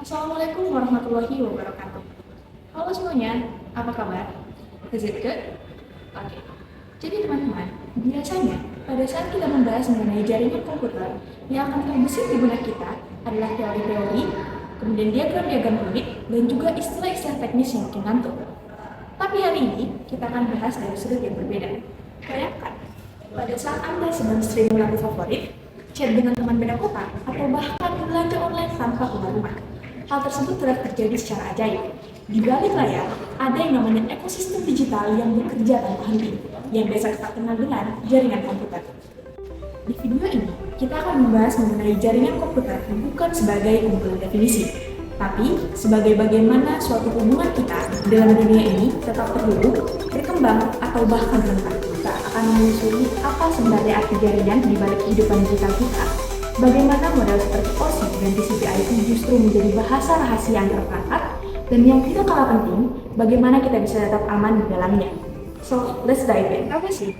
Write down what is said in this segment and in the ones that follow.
Assalamualaikum warahmatullahi wabarakatuh. Halo semuanya, apa kabar? Is it good? Oke. Jadi teman-teman, biasanya pada saat kita membahas mengenai jaringan komputer, yang akan terbesit di benak kita adalah teori-teori, kemudian diagram-diagram rumit, dan juga istilah-istilah teknis yang bikin ngantuk. Tapi hari ini, kita akan bahas dari sudut yang berbeda. Bayangkan, pada saat Anda sedang streaming lagu favorit, chat dengan teman beda kota, atau bahkan belanja online tanpa keluar rumah. Hal tersebut telah terjadi secara ajaib. Di balik layar, ada yang namanya ekosistem digital yang bekerja tanpa henti, yang biasa kita kenal dengan jaringan komputer. Di video ini, kita akan membahas mengenai jaringan komputer bukan sebagai kumpulan definisi, tapi sebagai bagaimana suatu hubungan kita dalam dunia ini tetap terhubung, berkembang, atau bahkan rentan. Kita akan menyusuri apa sebenarnya arti jaringan di balik kehidupan digital kita. Bagaimana model seperti OSI dan TCP/IP justru menjadi bahasa rahasia antar perangkat, dan yang tidak kalah penting, bagaimana kita bisa tetap aman di dalamnya. So, let's dive in. Apa sih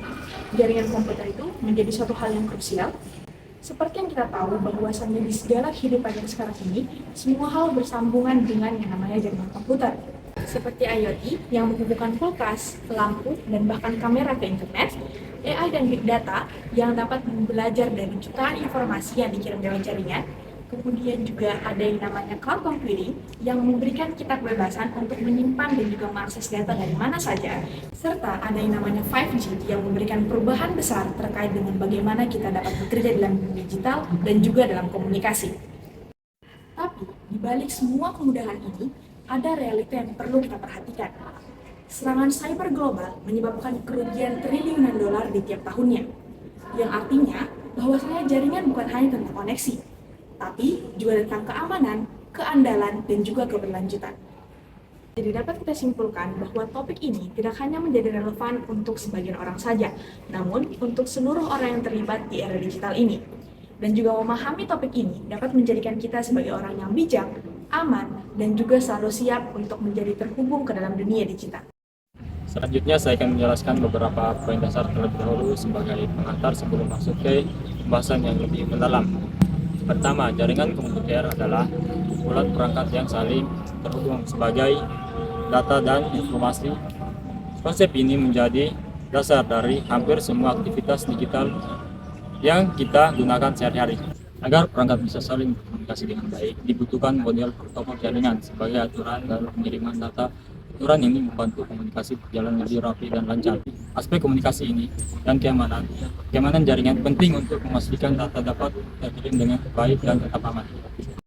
jaringan komputer itu menjadi suatu hal yang krusial? Seperti yang kita tahu bahwasannya di segala kehidupan yang sekarang ini, semua hal bersambungan dengan yang namanya jaringan komputer. Seperti IoT yang menghubungkan kulkas, lampu, dan bahkan kamera ke internet, AI dan Big Data yang dapat belajar dari jutaan informasi yang dikirim lewat jaringan. Kemudian juga ada yang namanya cloud computing yang memberikan kita kebebasan untuk menyimpan dan juga mengakses data dari mana saja. Serta ada yang namanya 5G yang memberikan perubahan besar terkait dengan bagaimana kita dapat bekerja dalam dunia digital dan juga dalam komunikasi. Tapi di balik semua kemudahan ini, ada realita yang perlu kita perhatikan. Serangan cyber global menyebabkan kerugian triliunan dolar di tiap tahunnya, yang artinya bahwasanya jaringan bukan hanya tentang koneksi, tapi juga tentang keamanan, keandalan, dan juga keberlanjutan. Jadi dapat kita simpulkan bahwa topik ini tidak hanya menjadi relevan untuk sebagian orang saja, namun untuk seluruh orang yang terlibat di era digital ini. Dan juga memahami topik ini dapat menjadikan kita sebagai orang yang bijak, aman, dan juga selalu siap untuk menjadi terhubung ke dalam dunia digital. Selanjutnya saya akan menjelaskan beberapa poin dasar terlebih dahulu sebagai pengantar sebelum masuk ke pembahasan yang lebih mendalam. Pertama, jaringan komputer adalah kumpulan perangkat yang saling terhubung sebagai data dan informasi. Konsep ini menjadi dasar dari hampir semua aktivitas digital yang kita gunakan sehari-hari. Agar perangkat bisa saling berkomunikasi dengan baik, dibutuhkan model protokol jaringan sebagai aturan dalam pengiriman data. Aturan ini membantu komunikasi berjalan lebih rapi dan lancar. Aspek komunikasi ini dan keamanan jaringan penting untuk memastikan data dapat terkirim dengan baik dan tetap aman.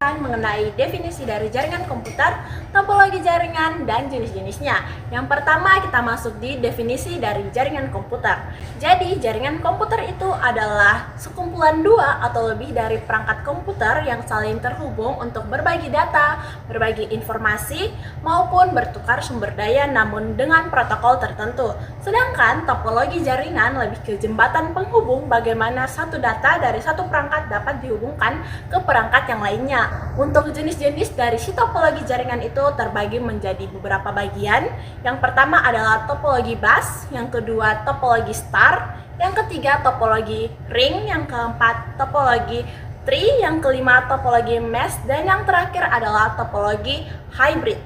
Mengenai definisi dari jaringan komputer, topologi jaringan, dan jenis-jenisnya. Yang pertama kita masuk di definisi dari jaringan komputer. Jadi jaringan komputer itu adalah sekumpulan dua atau lebih dari perangkat komputer yang saling terhubung untuk berbagi data, berbagi informasi, maupun bertukar sumber daya namun dengan protokol tertentu. Sedangkan topologi jaringan lebih ke jembatan penghubung bagaimana satu data dari satu perangkat dapat dihubungkan ke perangkat yang lainnya. Untuk jenis-jenis dari si topologi jaringan itu terbagi menjadi beberapa bagian. Yang pertama adalah topologi bus, yang kedua topologi star, yang ketiga topologi ring, yang keempat topologi tree, yang kelima topologi mesh, dan yang terakhir adalah topologi hybrid.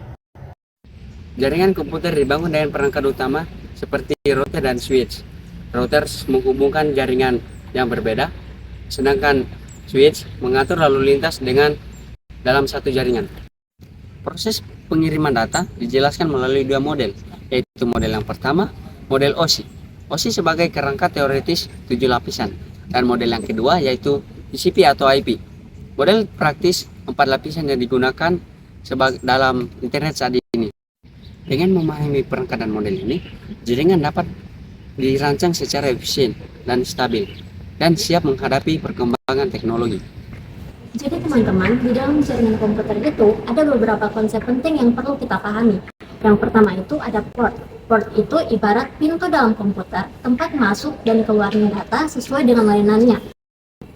Jaringan komputer dibangun dengan perangkat utama seperti router dan switch. Router menghubungkan jaringan yang berbeda, sedangkan switch mengatur lalu lintas dalam satu jaringan. Proses pengiriman data dijelaskan melalui dua model, yaitu model yang pertama, model OSI. OSI sebagai kerangka teoritis 7 lapisan, dan model yang kedua yaitu TCP atau IP. Model praktis 4 lapisan yang digunakan dalam internet saat ini. Dengan memahami perangkat dan model ini, jaringan dapat dirancang secara efisien dan stabil, dan siap menghadapi perkembangan teknologi. Jadi teman-teman, di dalam jaringan komputer itu ada beberapa konsep penting yang perlu kita pahami. Yang pertama itu ada port. Port itu ibarat pintu dalam komputer, tempat masuk dan keluarnya data sesuai dengan layanannya.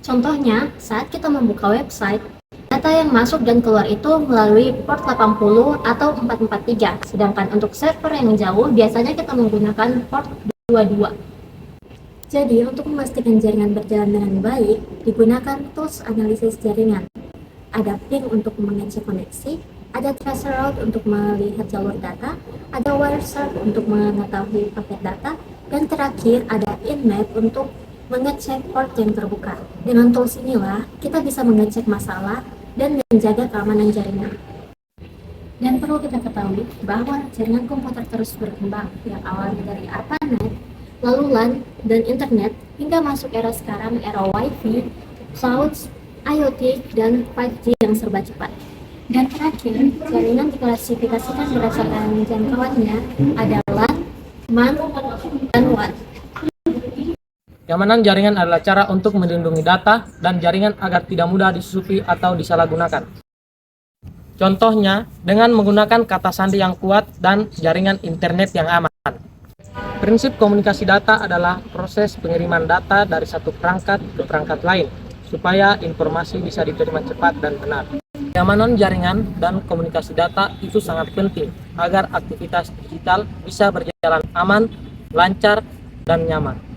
Contohnya, saat kita membuka website, data yang masuk dan keluar itu melalui port 80 atau 443, sedangkan untuk server yang jauh biasanya kita menggunakan port 22. Jadi, untuk memastikan jaringan berjalan dengan baik, digunakan tools analisis jaringan. Ada ping untuk mengecek koneksi, ada traceroute untuk melihat jalur data, ada wireshark untuk mengetahui paket data, dan terakhir ada nmap untuk mengecek port yang terbuka. Dengan tools inilah, kita bisa mengecek masalah dan menjaga keamanan jaringan. Dan perlu kita ketahui bahwa jaringan komputer terus berkembang, yang awalnya dari ARPANET, lalu LAN, dan internet, hingga masuk era sekarang, era Wi-Fi, cloud, IoT, dan 5G yang serba cepat. Dan terakhir, jaringan diklasifikasikan berdasarkan jangkauannya ada LAN, MAN, dan WAN. Keamanan jaringan adalah cara untuk melindungi data dan jaringan agar tidak mudah disusupi atau disalahgunakan. Contohnya, dengan menggunakan kata sandi yang kuat dan jaringan internet yang aman. Prinsip komunikasi data adalah proses pengiriman data dari satu perangkat ke perangkat lain, supaya informasi bisa diterima cepat dan benar. Keamanan jaringan dan komunikasi data itu sangat penting agar aktivitas digital bisa berjalan aman, lancar, dan nyaman.